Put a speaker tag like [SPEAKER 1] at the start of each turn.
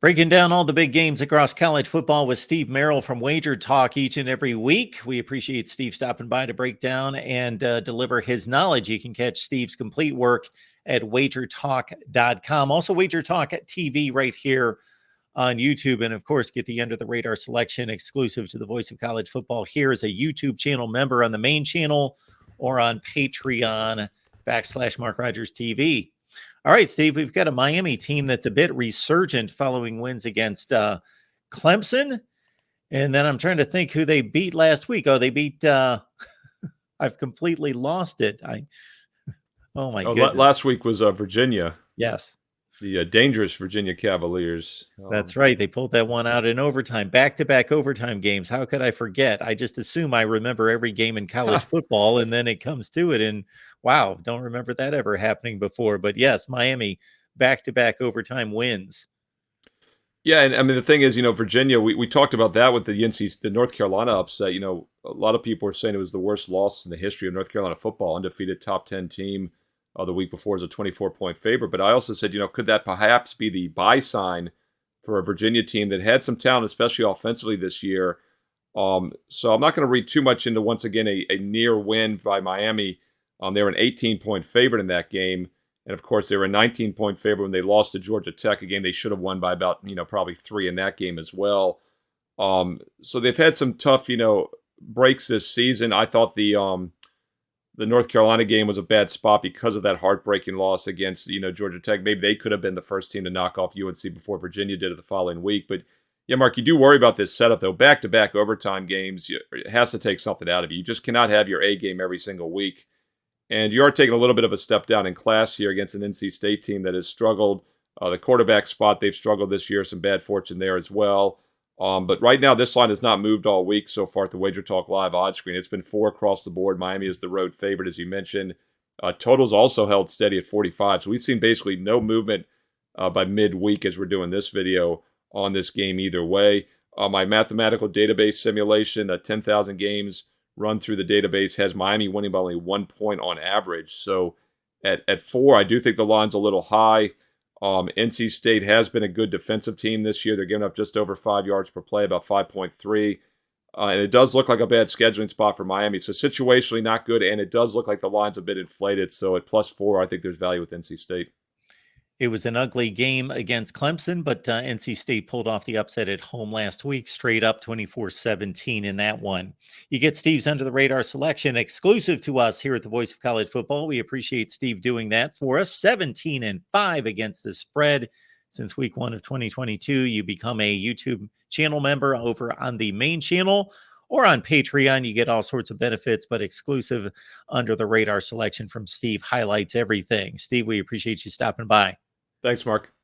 [SPEAKER 1] Breaking down all the big games across college football with Steve Merrill from Wager Talk each and every week. We appreciate Steve stopping by to break down and deliver his knowledge. You can catch Steve's complete work at wagertalk.com. Also, Wager Talk TV right here on YouTube. And of course, get the Under the Radar selection exclusive to the Voice of College Football here as a YouTube channel member on the main channel or on Patreon /MarkRogersTV. All right, Steve, we've got a Miami team that's a bit resurgent following wins against Clemson. And then I'm trying to think who they beat last week. Oh, they beat I've completely lost it. Oh my goodness.
[SPEAKER 2] Last week was Virginia.
[SPEAKER 1] Yes.
[SPEAKER 2] The dangerous Virginia Cavaliers.
[SPEAKER 1] That's right. They pulled that one out in overtime, back-to-back overtime games. How could I forget? I just assume I remember every game in college football, and then it comes to it, and wow, don't remember that ever happening before. But yes, Miami, back-to-back overtime wins.
[SPEAKER 2] Yeah, and I mean the thing is, Virginia. We talked about that with the North Carolina upset. A lot of people were saying it was the worst loss in the history of North Carolina football, undefeated top 10 team. The week before as a 24-point favorite. But I also said, could that perhaps be the buy sign for a Virginia team that had some talent, especially offensively this year? So I'm not going to read too much into, once again, a near win by Miami. They were an 18-point favorite in that game. And, of course, they were a 19-point favorite when they lost to Georgia Tech, a game they should have won by about, probably 3 in that game as well. So they've had some tough, breaks this season. I thought the North Carolina game was a bad spot because of that heartbreaking loss against, Georgia Tech. Maybe they could have been the first team to knock off UNC before Virginia did it the following week. But, yeah, Mark, you do worry about this setup, though. Back-to-back overtime games, it has to take something out of you. You just cannot have your A game every single week. And you are taking a little bit of a step down in class here against an NC State team that has struggled. The quarterback spot, they've struggled this year. Some bad fortune there as well. But right now, this line has not moved all week so far at the Wager Talk Live odds screen. It's been 4 across the board. Miami is the road favorite, as you mentioned. Totals also held steady at 45. So we've seen basically no movement by midweek as we're doing this video on this game either way. My mathematical database simulation, 10,000 games run through the database, has Miami winning by only 1 point on average. So at 4, I do think the line's a little high. NC State has been a good defensive team this year. They're giving up just over 5 yards per play, about 5.3. And it does look like a bad scheduling spot for Miami. So situationally not good, and it does look like the line's a bit inflated. So at +4, I think there's value with NC State.
[SPEAKER 1] It was an ugly game against Clemson, but NC State pulled off the upset at home last week, straight up 24-17 in that one. You get Steve's Under the Radar selection exclusive to us here at the Voice of College Football. We appreciate Steve doing that for us. 17-5 against the spread since week 1 of 2022. You become a YouTube channel member over on the main channel or on Patreon. You get all sorts of benefits, but exclusive Under the Radar selection from Steve highlights everything. Steve, we appreciate you stopping by.
[SPEAKER 2] Thanks, Mark.